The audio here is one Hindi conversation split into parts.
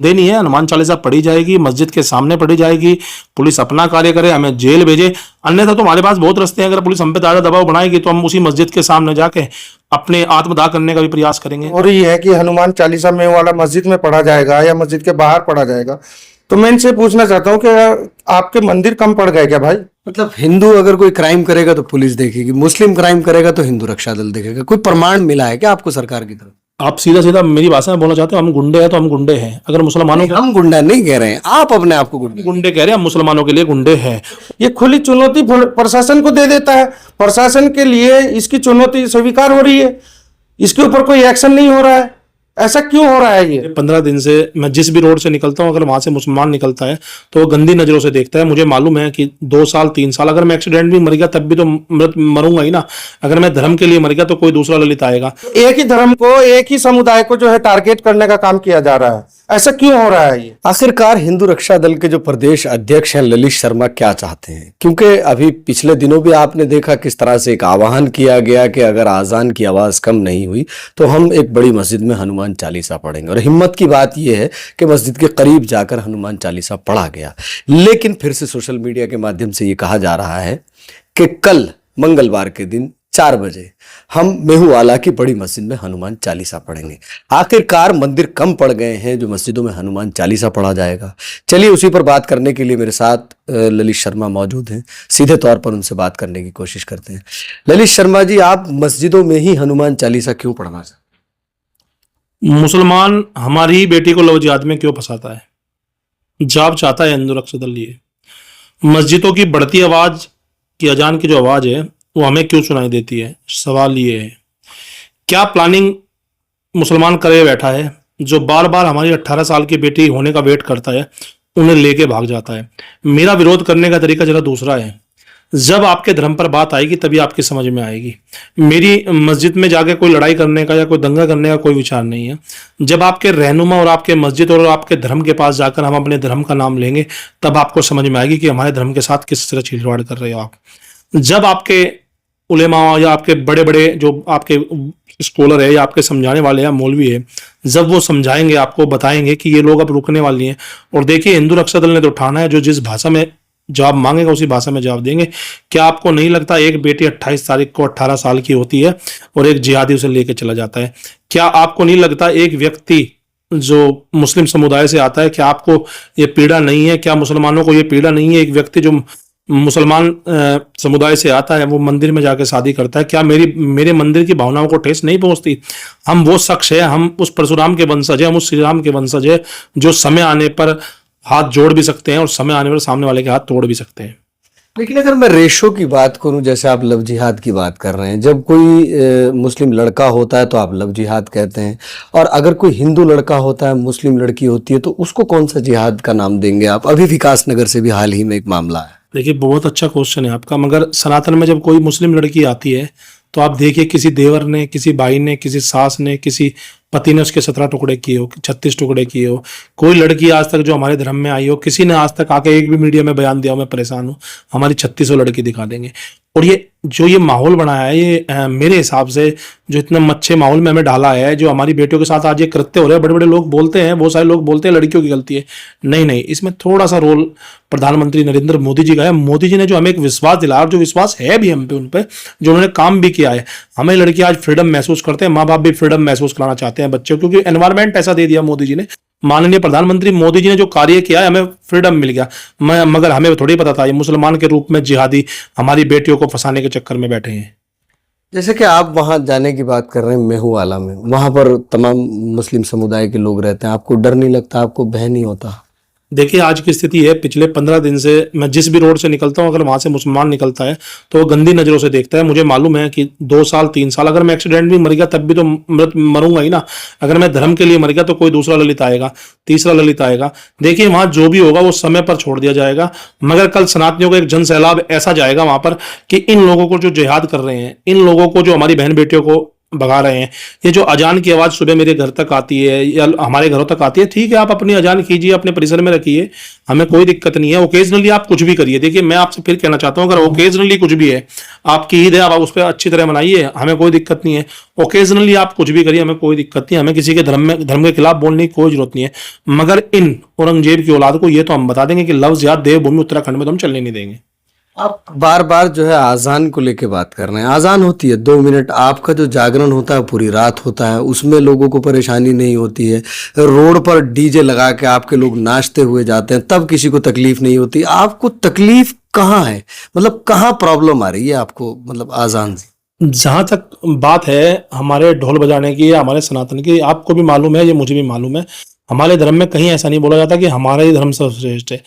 देनी है, हनुमान चालीसा पढ़ी जाएगी, मस्जिद के सामने पढ़ी जाएगी, पुलिस अपना कार्य करे, हमें जेल भेजे। अन्यथा तो हमारे पास बहुत रास्ते हैं, अगर पुलिस हम पे ज्यादा दबाव बनाएगी तो हम उसी मस्जिद के सामने जाके अपने आत्मदाह करने का भी प्रयास करेंगे। और ये है कि हनुमान चालीसा में वाला मस्जिद में पढ़ा जाएगा या मस्जिद के बाहर पढ़ा जाएगा, तो मैं इनसे पूछना चाहता हूँ कि आपके मंदिर कम पड़ गए क्या भाई? मतलब हिंदू अगर कोई क्राइम करेगा तो पुलिस देखेगी, मुस्लिम क्राइम करेगा तो हिंदू रक्षा दल देखेगा। कोई प्रमाण मिला है क्या आपको सरकार की तरफ? आप सीधा सीधा मेरी भाषा में बोलना चाहते हो, हम गुंडे हैं तो हम गुंडे हैं। अगर मुसलमानों के, हम गुंडा नहीं कह रहे हैं, आप अपने आप को गुंडे कह रहे हैं, हम मुसलमानों के लिए गुंडे हैं। ये खुली चुनौती प्रशासन को दे देता है, प्रशासन के लिए इसकी चुनौती स्वीकार हो रही है, इसके ऊपर कोई एक्शन नहीं हो रहा है। ऐसा क्यों हो रहा है? ये 15 दिन से मैं जिस भी रोड से निकलता हूँ, अगर वहां से मुसलमान निकलता है तो वो गंदी नजरों से देखता है। मुझे मालूम है कि 2 साल 3 साल अगर मैं एक्सीडेंट भी मर गया तब भी तो मरूंगा ही ना। अगर मैं धर्म के लिए मर गया तो कोई दूसरा ललित आएगा। एक ही धर्म को, एक ही समुदाय को जो है टारगेट करने का काम किया जा रहा है, ऐसा क्यों हो रहा है? ये आखिरकार हिंदू रक्षा दल के जो प्रदेश अध्यक्ष हैं ललित शर्मा क्या चाहते हैं? क्योंकि अभी पिछले दिनों भी आपने देखा किस तरह से एक आह्वान किया गया कि अगर आजान की आवाज कम नहीं हुई तो हम एक बड़ी मस्जिद में हनुमान चालीसा पढ़ेंगे। और हिम्मत की बात यह है कि मस्जिद के करीब जाकर हनुमान चालीसा पढ़ा गया। लेकिन फिर से सोशल मीडिया के माध्यम से ये कहा जा रहा है कि कल मंगलवार के दिन 4 बजे हम मेहुवाला की बड़ी मस्जिद में हनुमान चालीसा पढ़ेंगे। आखिरकार मंदिर कम पड़ गए हैं जो मस्जिदों में हनुमान चालीसा पढ़ा जाएगा? चलिए उसी पर बात करने के लिए मेरे साथ ललित शर्मा मौजूद हैं। सीधे तौर पर उनसे बात करने की कोशिश करते हैं। ललित शर्मा जी, आप मस्जिदों में ही हनुमान चालीसा क्यों पढ़ना चाहते? मुसलमान हमारी बेटी को लव जिहाद में क्यों फंसाता है? जब चाहता है हिंदू रक्षा दल ये मस्जिदों की बढ़ती आवाज की, अजान की जो आवाज है वो हमें क्यों सुनाई देती है? सवाल ये है, क्या प्लानिंग मुसलमान करे बैठा है जो बार बार हमारी 18 साल की बेटी होने का वेट करता है, उन्हें लेके भाग जाता है। मेरा विरोध करने का तरीका जरा दूसरा है। जब आपके धर्म पर बात आएगी तभी आपकी समझ में आएगी। मेरी मस्जिद में जाके कोई लड़ाई करने का या कोई दंगा करने का कोई विचार नहीं है। जब आपके रहनुमा और आपके मस्जिद और आपके धर्म के पास जाकर हम अपने धर्म का नाम लेंगे तब आपको समझ में आएगी कि हमारे धर्म के साथ किस तरह छीलवाड़ कर रहे हो आप। जब आपके उलेमा या आपके बड़े बड़े जो आपके स्कॉलर है या आपके समझाने वाले हैं मौलवी है, जब वो समझाएंगे आपको, बताएंगे कि ये लोग अब रुकने वाली हैं। और देखिए, हिंदू रक्षा दल ने तो ठाना है जो जिस भाषा में जवाब मांगेगा उसी भाषा में जवाब देंगे। क्या आपको नहीं लगता एक बेटी 28 तारीख को 18 साल की होती है और एक जिहादी उसे लेके चला जाता है? क्या आपको नहीं लगता एक व्यक्ति जो मुस्लिम समुदाय से आता है, क्या आपको ये पीड़ा नहीं है? क्या मुसलमानों को ये पीड़ा नहीं है? एक व्यक्ति जो मुसलमान समुदाय से आता है वो मंदिर में जाकर शादी करता है, क्या मेरे मंदिर की भावनाओं को ठेस नहीं पहुंचती? हम वो शख्स है, हम उस परशुराम के वंशज है, हम उस श्री राम के वंशज है जो समय आने पर हाथ जोड़ भी सकते हैं और समय आने पर सामने वाले के हाथ तोड़ भी सकते हैं। लेकिन अगर मैं रेशो की बात करूं, जैसे आप लव जिहाद की बात कर रहे हैं, जब कोई मुस्लिम लड़का होता है तो आप लव जिहाद कहते हैं, और अगर कोई हिंदू लड़का होता है, मुस्लिम लड़की होती है, तो उसको कौन सा जिहाद का नाम देंगे आप? अभी विकास नगर से भी हाल ही में एक मामला है। देखिए, बहुत अच्छा क्वेश्चन है आपका। मगर सनातन में जब कोई मुस्लिम लड़की आती है तो आप देखिए, किसी देवर ने, किसी भाई ने, किसी सास ने, किसी पति ने उसके 17 टुकड़े किए हो, 36 टुकड़े किए हो। कोई लड़की आज तक जो हमारे धर्म में आई हो, किसी ने आज तक आके एक भी मीडिया में बयान दिया हो मैं परेशान हूँ, हमारी 3600 लड़की दिखा देंगे। और ये जो ये माहौल बनाया है, ये मेरे हिसाब से जो इतना अच्छे माहौल में हमें डाला है, जो हमारी बेटियों के साथ आज ये कृत्य हो रहे हैं, बड़े बड़े लोग बोलते हैं, बहुत सारे लोग बोलते हैं लड़कियों की गलती है। नहीं, इसमें थोड़ा सा रोल प्रधानमंत्री नरेंद्र मोदी जी का है। मोदी जी ने जो हमें एक विश्वास दिलाया और जो विश्वास है भी हम पे, उन पे जो उन्होंने काम भी किया है, हमें लड़की आज फ्रीडम महसूस करते हैं। माँ बाप भी फ्रीडम महसूस कराना चाहते हैं बच्चों, क्योंकि एनवायरमेंट ऐसा दे दिया मोदी जी ने। माननीय प्रधानमंत्री मोदी जी ने जो कार्य किया है, हमें फ्रीडम मिल गया। मगर हमें थोड़ी पता था ये मुसलमान के रूप में जिहादी हमारी बेटियों को फंसाने के चक्कर में बैठे हैं। जैसे कि आप वहां जाने की बात कर रहे हैं मेहुवाला में, वहां पर तमाम मुस्लिम समुदाय के लोग रहते हैं, आपको डर नहीं लगता? आपको भय नहीं होता? देखिए, आज की स्थिति है, पिछले 15 दिन से मैं जिस भी रोड से निकलता हूँ, अगर वहां से मुसलमान निकलता है तो वो गंदी नजरों से देखता है। मुझे मालूम है कि 2 साल 3 साल अगर मैं एक्सीडेंट भी मर गया तब भी तो मरूंगा ही ना। अगर मैं धर्म के लिए मर गया तो कोई दूसरा ललित आएगा, तीसरा ललित आएगा। देखिए, वहां जो भी होगा वो समय पर छोड़ दिया जाएगा। मगर कल सनातनियों का एक जन सैलाब ऐसा जाएगा वहां पर कि इन लोगों को जो जिहाद कर रहे हैं, इन लोगों को जो हमारी बहन बेटियों को भगा रहे हैं। ये जो अजान की आवाज़ सुबह मेरे घर तक आती है या हमारे घरों तक आती है, ठीक है, आप अपनी अजान कीजिए, अपने परिसर में रखिए, हमें कोई दिक्कत नहीं है। ओकेजनली आप कुछ भी करिए। देखिए, मैं आपसे फिर कहना चाहता हूँ, अगर ओकेजनली कुछ भी है, आपकी ईद है, आप उस पर अच्छी तरह मनाइए, हमें कोई दिक्कत नहीं है। ओकेजनली आप कुछ भी करिए, हमें कोई दिक्कत नहीं है, हमें किसी के धर्म के खिलाफ बोलने की कोई जरूरत नहीं है। मगर इन औरंगजेब की औलाद को ये तो हम बता देंगे कि लफ्ज़ या देवभूमि उत्तराखंड में तो हम चलने नहीं देंगे। आप बार बार जो है आजान को लेके बात कर रहे हैं। आजान होती है 2 मिनट, आपका जो जागरण होता है पूरी रात होता है, उसमें लोगों को परेशानी नहीं होती है। रोड पर डीजे लगा के आपके लोग नाचते हुए जाते हैं, तब किसी को तकलीफ नहीं होती। आपको तकलीफ कहाँ है, मतलब कहाँ प्रॉब्लम आ रही है आपको, मतलब आजान से? जहाँ तक बात है हमारे ढोल बजाने की या हमारे सनातन की, आपको भी मालूम है, ये मुझे भी मालूम है, हमारे धर्म में कहीं ऐसा नहीं बोला जाता कि हमारा ही धर्म सर्वश्रेष्ठ है।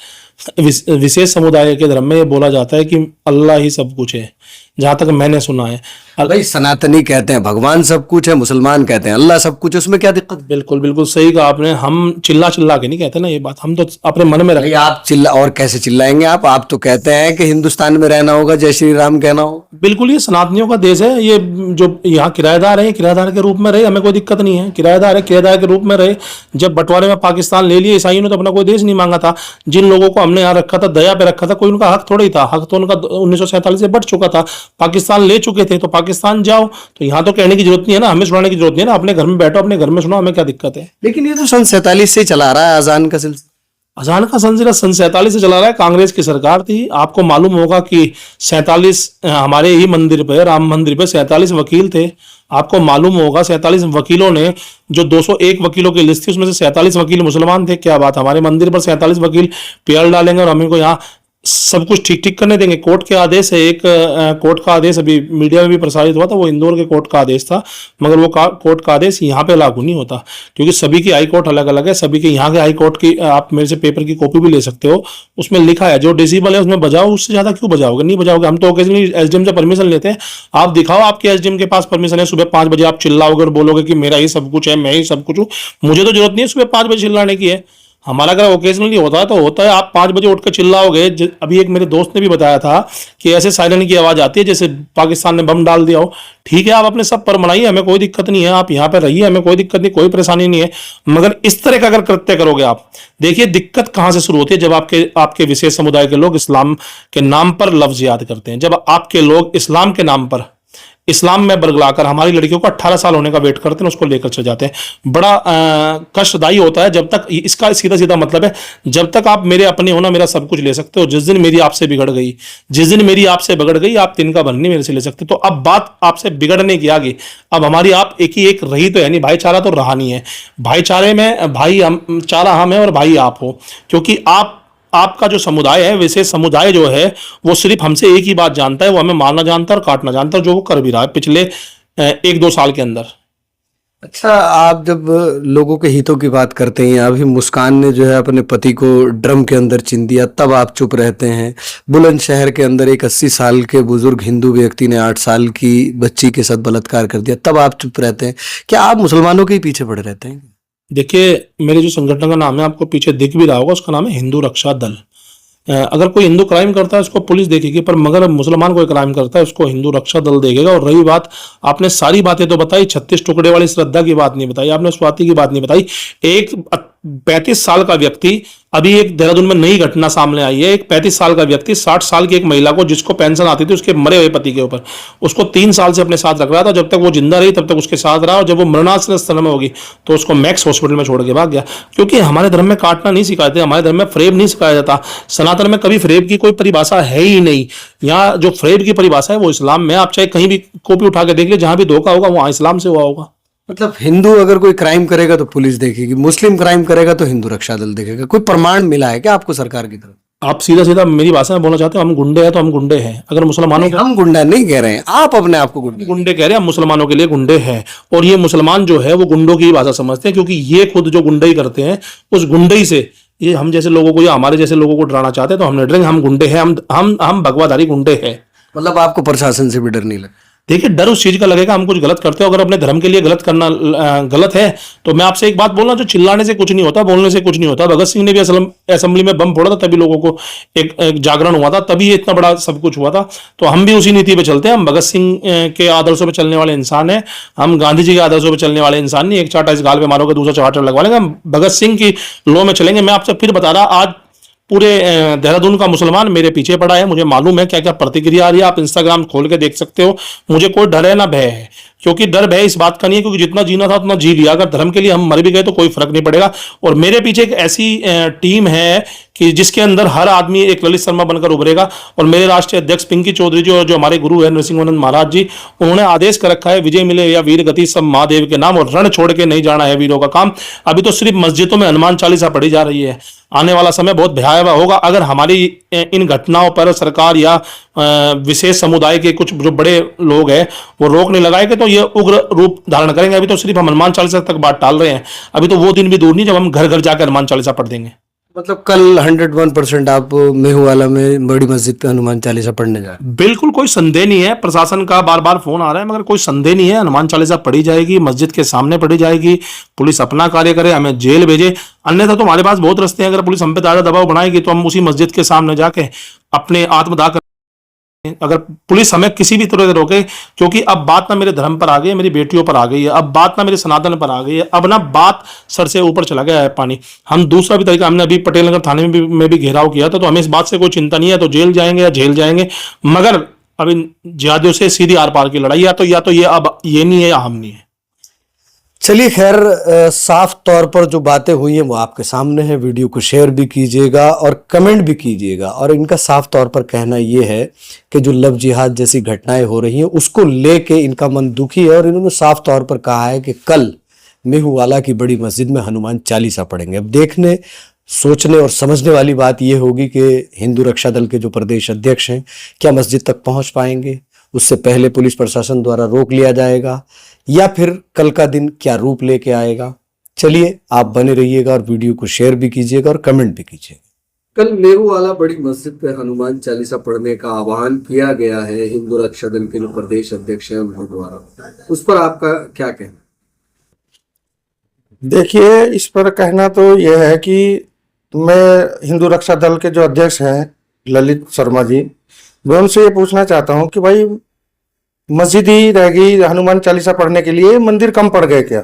विशेष समुदाय के धर्म में ये बोला जाता है कि अल्लाह ही सब कुछ है, जहाँ तक मैंने सुना है। भाई सनातनी कहते हैं भगवान सब कुछ है, मुसलमान कहते हैं अल्लाह सब कुछ है, उसमें क्या दिक्कत? बिल्कुल बिल्कुल सही कहा आपने। हम चिल्ला चिल्ला के नहीं कहते ना ये बात, हम तो अपने मन में भाई आप चिल्ला, और कैसे चिल्लाएंगे आप तो कहते हैं कि हिंदुस्तान में रहना होगा, जय श्री राम कहना हो। बिल्कुल, ये सनातनियों का देश है। ये जो यहाँ किराएदार है, किराएदार के रूप में रहे, हमें कोई दिक्कत नहीं है। किराएदार है, किराएदार के रूप में रहे। जब बंटवारे में पाकिस्तान ले लिए, ईसाइयों ने तो अपना कोई देश नहीं मांगा था। जिन लोगों को हमने यहाँ रखा था, दया पे रखा था, कोई उनका हक थोड़ा ही था। हक तो उनका 1947 से बढ़ चुका था। पाकिस्तान ले चुके थे, तो पाकिस्तान जाओ। तो यहाँ तो कहने की जरूरत नहीं है ना, हमें सुनाने की जरूरत नहीं है ना। अपने घर में बैठो, अपने घर में सुनो, हमें क्या दिक्कत है। लेकिन ये तो सन 47 से चला रहा है अजान का सिलसिला। अजान का सिलसिला सन 47 से चला रहा है। कांग्रेस की सरकार थी। आपको मालूम होगा कि 47 हमारे ही मंदिर पे, राम मंदिर पे 47 वकील थे। आपको मालूम होगा 47 वकीलों ने, जो 201 वकीलों की लिस्ट थी, उसमें से 47 वकील मुसलमान थे। क्या बात, हमारे मंदिर पर 47 वकील पेड़ डालेंगे और हम इनको यहाँ सब कुछ ठीक ठीक करने देंगे? कोर्ट के आदेश है। एक कोर्ट का आदेश अभी मीडिया में भी प्रसारित हुआ था, वो इंदौर के कोर्ट का आदेश था, मगर वो कोर्ट का आदेश यहाँ पे लागू नहीं होता, क्योंकि सभी की हाई कोर्ट अलग अलग है। सभी के यहाँ के हाई कोर्ट की आप मेरे से पेपर की कॉपी भी ले सकते हो, उसमें लिखा है जो डेसिबल है उसमें बजाओ, उससे ज्यादा क्यों बजाओगे? नहीं बजाओगे। हम तो ओकेजनली एसडीएम से परमिशन लेते हैं। आप दिखाओ आपके एसडीएम के पास परमिशन है। सुबह 5 बजे आप चिल्लाओगे और बोलोगे कि मेरा ही सब कुछ है, मैं ही सब कुछ हूँ। मुझे तो जरूरत नहीं है सुबह 5 बजे चिल्लाने की है। हमारा अगर ओकेजनली होता है तो होता है, आप 5 बजे उठ कर चिल्लाओगे। अभी एक मेरे दोस्त ने भी बताया था कि ऐसे सायरन की आवाज आती है जैसे पाकिस्तान ने बम डाल दिया हो। ठीक है, आप अपने सब पर मनाइए, हमें कोई दिक्कत नहीं है। आप यहाँ पर रहिए, हमें कोई दिक्कत नहीं, कोई परेशानी नहीं है। मगर इस तरह का अगर कृत्य करोगे आप, देखिए दिक्कत कहां से शुरू होती है। जब आपके विशेष समुदाय के लोग इस्लाम के नाम पर लफ्ज याद करते हैं, जब आपके लोग इस्लाम के नाम पर इस्लाम में बरगलाकर हमारी लड़कियों को 18 साल होने का वेट करते हैं, उसको लेकर चले जाते हैं। बड़ा कष्टदायी होता है। जब तक, इसका सीधा सीधा मतलब है, जब तक आप मेरे अपने हो ना, मेरा सब कुछ ले सकते हो। जिस दिन मेरी आपसे बिगड़ गई, जिस दिन मेरी आपसे बिगड़ गई, आप तिनका भर नहीं मेरे से ले सकते। तो अब बात आपसे बिगड़ने की आगे, अब हमारी आप एक ही एक रही तो है नहीं, भाईचारा तो रहा नहीं है। भाईचारे में भाई हम, चारा हम है और भाई आप हो, क्योंकि आपका जो समुदाय है, विशेष समुदाय जो है, वो सिर्फ हमसे एक ही बात जानता है, वो हमें मारना जानता है और काटना जानता है, जो वो कर भी रहा है पिछले 1-2 साल के अंदर। अच्छा, आप जब लोगों के हितों की बात करते हैं, अभी मुस्कान ने जो है अपने पति को ड्रम के अंदर चिन दिया, तब आप चुप रहते हैं। बुलंदशहर के अंदर एक 80 साल के बुजुर्ग हिंदू व्यक्ति ने 8 साल की बच्ची के साथ बलात्कार कर दिया, तब आप चुप रहते हैं। क्या आप मुसलमानों के ही पीछे पड़े रहते हैं? देखिए, मेरे जो संगठन का नाम है, आपको पीछे दिख भी रहा होगा, उसका नाम है हिंदू रक्षा दल। अगर कोई हिंदू क्राइम करता है उसको पुलिस देखेगी, पर मगर मुसलमान कोई क्राइम करता है उसको हिंदू रक्षा दल देखेगा। और रही बात, आपने सारी बातें तो बताई, 36 टुकड़े वाली श्रद्धा की बात नहीं बताई, आपने स्वाति की बात नहीं बताई। एक 35 साल का व्यक्ति, अभी एक देहरादून में नई घटना सामने आई है। एक 35 साल का व्यक्ति 60 साल की एक महिला को, जिसको पेंशन आती थी उसके मरे हुए पति के ऊपर, उसको 3 साल से अपने साथ रख रहा था। जब तक वो जिंदा रही तब तक उसके साथ रहा, और जब वो मरणासन स्थिति में होगी तो उसको मैक्स हॉस्पिटल में छोड़ के भाग गया। क्योंकि हमारे धर्म में काटना नहीं सिखाते, हमारे धर्म में फ्रेब नहीं सिखाया जाता। सनातन में कभी फ्रेब की कोई परिभाषा है ही नहीं। यहाँ जो फ्रेब की परिभाषा है वो इस्लाम में, आप चाहे कहीं भी कॉपी उठा के देख ले, जहां भी धोखा होगा वहां इस्लाम से हुआ होगा। मतलब हिंदू अगर कोई क्राइम करेगा तो पुलिस देखेगी, मुस्लिम क्राइम करेगा तो हिंदू रक्षा दल देखेगा। कोई प्रमाण मिला है क्या आपको सरकार की तरफ? आप सीधा सीधा मेरी भाषा में बोलना चाहते हो, हम गुंडे हैं तो हम गुंडे हैं। अगर मुसलमानों के, हम गुंडा नहीं कह रहे हैं, आप अपने आप को गुंडे कह रहे हैं, हम मुसलमानों के लिए गुंडे हैं। और ये मुसलमान जो है वो गुंडों की भाषा समझते हैं, क्योंकि ये खुद जो गुंडई करते हैं, उस गुंडई से ये हम जैसे लोगों को या हमारे जैसे लोगों को डराना चाहते हैं, तो हम नहीं डरेंगे। हम गुंडे हैं, हम भगवाधारी गुंडे हैं। मतलब आपको प्रशासन से भी डर नहीं लगता? देखिए, डर उस चीज का लगेगा हम कुछ गलत करते हो, अगर अपने धर्म के लिए गलत करना गलत है। तो मैं आपसे एक बात बोलना, जो चिल्लाने से कुछ नहीं होता, बोलने से कुछ नहीं होता। भगत सिंह ने भी असेंबली में बम फोड़ा था, तभी लोगों को एक जागरण हुआ था, तभी ये इतना बड़ा सब कुछ हुआ था। तो हम भी उसी नीति पे चलते हैं। हम भगत सिंह के आदर्शों पे चलने वाले इंसान हैं। हम गांधी जी के आदर्शों पे चलने वाले इंसान नहीं। एक चाटा इस गाल पे मारोगे, दूसरा चाटा लगवा लेंगे। हम भगत सिंह की लो में चलेंगे। मैं आपसे फिर बता रहा, आज पूरे देहरादून का मुसलमान मेरे पीछे पड़ा है। मुझे मालूम है क्या क्या प्रतिक्रिया आ रही है। आप इंस्टाग्राम खोल के देख सकते हो। मुझे कोई डर है ना भय है, क्योंकि डर भय इस बात का नहीं है, क्योंकि जितना जीना था उतना जी लिया। अगर धर्म के लिए हम मर भी गए तो कोई फर्क नहीं पड़ेगा। और मेरे पीछे एक ऐसी टीम है कि जिसके अंदर हर आदमी एक ललित शर्मा बनकर उभरेगा। और मेरे राष्ट्रीय अध्यक्ष पिंकी चौधरी जी और जो हमारे गुरु है नरसिंहानंद महाराज जी, उन्होंने आदेश कर रखा है, विजय मिले या वीर गति सब महादेव के नाम, और रण छोड़ के नहीं जाना है वीरों का काम। अभी तो सिर्फ मस्जिदों में हनुमान चालीसा पढ़ी जा रही है। आने वाला समय बहुत भयावह होगा अगर हमारी इन घटनाओं पर सरकार या विशेष समुदाय के कुछ जो बड़े लोग हैं वो रोक नहीं लगाएंगे, तो ये उग्र रूप धारण करेंगे। अभी तो सिर्फ हम हनुमान चालीसा तक बात टाल रहे हैं। अभी तो वो दिन भी दूर नहीं जब हम घर घर जाकर हनुमान चालीसा पढ़ देंगे। मतलब कल 101% आप मेहुवाला में बड़ी मस्जिद पे हनुमान चालीसा पढ़ने जा रहे हैं? बिल्कुल कोई संदेह नहीं है। प्रशासन का बार बार फोन आ रहा है, मगर कोई संदेह नहीं है। हनुमान चालीसा पढ़ी जाएगी, मस्जिद के सामने पढ़ी जाएगी। पुलिस अपना कार्य करे, हमें जेल भेजे, अन्यथा तो हमारे पास बहुत रास्ते हैं। अगर पुलिस हम पे ज्यादा दबाव बनाएगी तो हम उसी मस्जिद के सामने जाके अपने आत्मदाह कर, अगर पुलिस हमें किसी भी तरह से रोके, क्योंकि अब बात ना मेरे धर्म पर आ गई है, मेरी बेटियों पर आ गई है, अब बात ना मेरे सनातन पर आ गई है, अब ना बात सर से ऊपर चला गया है पानी। हम दूसरा भी तरीका, हमने अभी पटेल नगर थाने में भी घेराव किया था, तो हमें इस बात से कोई चिंता नहीं है। तो जेल जाएंगे या जेल जाएंगे, मगर अभी जिहादियों से सीधी आर पार की लड़ाई, या तो ये अब ये नहीं है या हम नहीं है। चलिए खैर, साफ तौर पर जो बातें हुई हैं वो आपके सामने है। वीडियो को शेयर भी कीजिएगा और कमेंट भी कीजिएगा। और इनका साफ तौर पर कहना ये है कि जो लव जिहाद जैसी घटनाएं हो रही हैं उसको लेके इनका मन दुखी है, और इन्होंने साफ तौर पर कहा है कि कल मेहुवाला की बड़ी मस्जिद में हनुमान चालीसा पढ़ेंगे। अब देखने, सोचने और समझने वाली बात यह होगी कि हिंदू रक्षा दल के जो प्रदेश अध्यक्ष हैं क्या मस्जिद तक पहुंच पाएंगे, उससे पहले पुलिस प्रशासन द्वारा रोक लिया जाएगा, या फिर कल का दिन क्या रूप लेके आएगा। चलिए, आप बने रहिएगा और वीडियो को शेयर भी कीजिएगा और कमेंट भी कीजिएगा। कल मेहुवाला बड़ी मस्जिद पे हनुमान चालीसा पढ़ने का आह्वान किया गया है हिंदू रक्षा दल के जो प्रदेश अध्यक्ष हैं उनके द्वारा, उस पर आपका क्या कहना? देखिए, इस पर कहना तो यह है कि मैं हिंदू रक्षा दल के जो अध्यक्ष हैं ललित शर्मा जी, मैं उनसे ये पूछना चाहता हूं कि भाई मस्जिद ही रह गई हनुमान चालीसा पढ़ने के लिए, मंदिर कम पड़ गए क्या?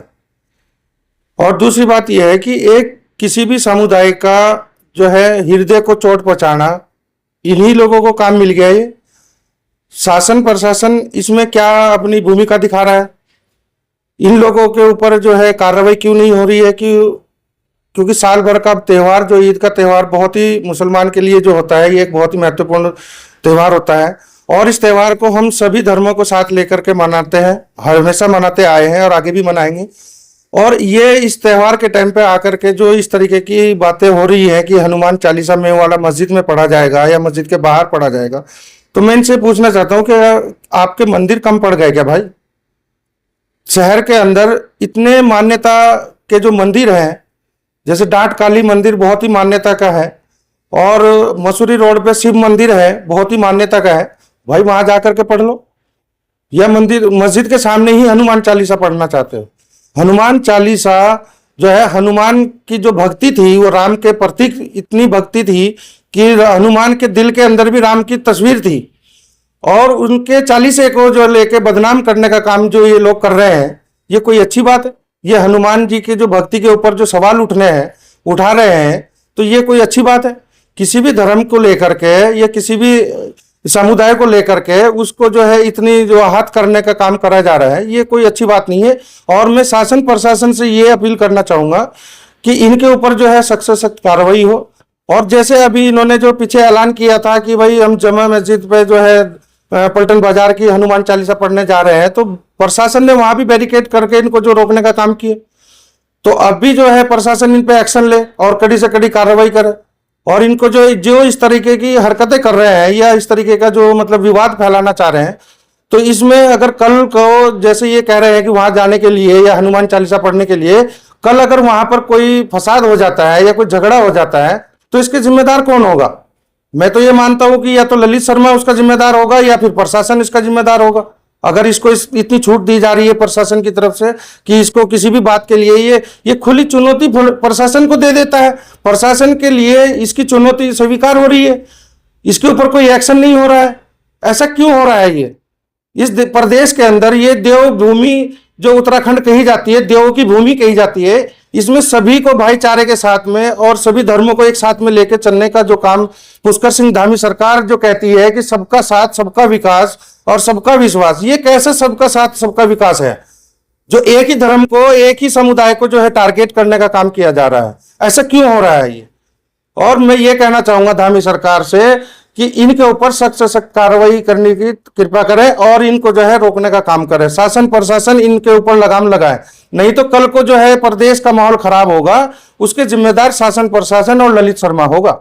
और दूसरी बात यह है कि एक किसी भी समुदाय का जो है हृदय को चोट पहुंचाना, इन्हीं लोगों को काम मिल गया। ये शासन प्रशासन इसमें क्या अपनी भूमिका दिखा रहा है? इन लोगों के ऊपर जो है कार्रवाई क्यों नहीं हो रही है? क्योंकि साल भर का त्यौहार, जो ईद का त्यौहार बहुत ही मुसलमान के लिए जो होता है, ये एक बहुत ही महत्वपूर्ण त्यौहार होता है, और इस त्यौहार को हम सभी धर्मों को साथ लेकर के मनाते हैं, हमेशा मनाते आए हैं और आगे भी मनाएंगे। और ये इस त्यौहार के टाइम पे आकर के जो इस तरीके की बातें हो रही है कि हनुमान चालीसा मेहुवाला मस्जिद में पढ़ा जाएगा या मस्जिद के बाहर पढ़ा जाएगा, तो मैं इनसे पूछना चाहता हूँ कि आपके मंदिर कम पड़ गए क्या भाई? शहर के अंदर इतने मान्यता के जो मंदिर हैं, जैसे डांट काली मंदिर बहुत ही मान्यता का है, और मसूरी रोड पे शिव मंदिर है, बहुत ही मान्यता का है। भाई वहां जाकर के पढ़ लो, या मंदिर मस्जिद के सामने ही हनुमान चालीसा पढ़ना चाहते हो? हनुमान चालीसा जो है, हनुमान की जो भक्ति थी वो राम के प्रति इतनी भक्ति थी कि हनुमान के दिल के अंदर भी राम की तस्वीर थी, और उनके चालीसे को जो लेके बदनाम करने का काम जो ये लोग कर रहे हैं, ये कोई अच्छी बात है? ये हनुमान जी के जो भक्ति के ऊपर जो सवाल उठा रहे हैं, तो ये कोई अच्छी बात है? किसी भी धर्म को लेकर के या किसी भी समुदाय को लेकर के उसको जो है इतनी जो आहत करने का काम करा जा रहा है, ये कोई अच्छी बात नहीं है। और मैं शासन प्रशासन से ये अपील करना चाहूंगा कि इनके ऊपर जो है सख्त से सख्त कार्रवाई हो। और जैसे अभी इन्होंने जो पीछे ऐलान किया था कि भाई हम जमा मस्जिद पे जो है पलटन बाजार की हनुमान चालीसा पढ़ने जा रहे हैं, तो प्रशासन ने वहां भी बैरिकेड करके इनको जो रोकने का काम किया। तो अब भी जो है प्रशासन इन पे एक्शन ले और कड़ी से कड़ी कार्रवाई करे, और इनको जो इस तरीके की हरकतें कर रहे हैं या इस तरीके का जो मतलब विवाद फैलाना चाह रहे हैं, तो इसमें अगर कल को जैसे ये कह रहे हैं कि वहां जाने के लिए या हनुमान चालीसा पढ़ने के लिए, कल अगर वहां पर कोई फसाद हो जाता है या कोई झगड़ा हो जाता है, तो इसके जिम्मेदार कौन होगा? मैं तो ये मानता हूं कि या तो ललित शर्मा उसका जिम्मेदार होगा या फिर प्रशासन इसका जिम्मेदार होगा। अगर इसको इतनी छूट दी जा रही है प्रशासन की तरफ से कि इसको किसी भी बात के लिए ये खुली चुनौती प्रशासन को दे देता है, प्रशासन के लिए इसकी चुनौती स्वीकार हो रही है, इसके ऊपर कोई एक्शन नहीं हो रहा है। ऐसा क्यों हो रहा है? ये इस प्रदेश के अंदर ये देवभूमि जो उत्तराखंड कही जाती है, देवों की भूमि कही जाती है, इसमें सभी को भाईचारे के साथ में और सभी धर्मों को एक साथ में लेकर चलने का जो काम पुष्कर सिंह धामी सरकार जो कहती है कि सबका साथ सबका विकास और सबका विश्वास, ये कैसे सबका साथ सबका विकास है जो एक ही धर्म को एक ही समुदाय को जो है टारगेट करने का काम किया जा रहा है? ऐसा क्यों हो रहा है ये? और मैं ये कहना चाहूंगा धामी सरकार से कि इनके ऊपर सख्त से सख्त कार्रवाई करने की कृपा करें और इनको जो है रोकने का काम करें, शासन प्रशासन इनके ऊपर लगाम लगाए, नहीं तो कल को जो है प्रदेश का माहौल खराब होगा, उसके जिम्मेदार शासन प्रशासन और ललित शर्मा होगा।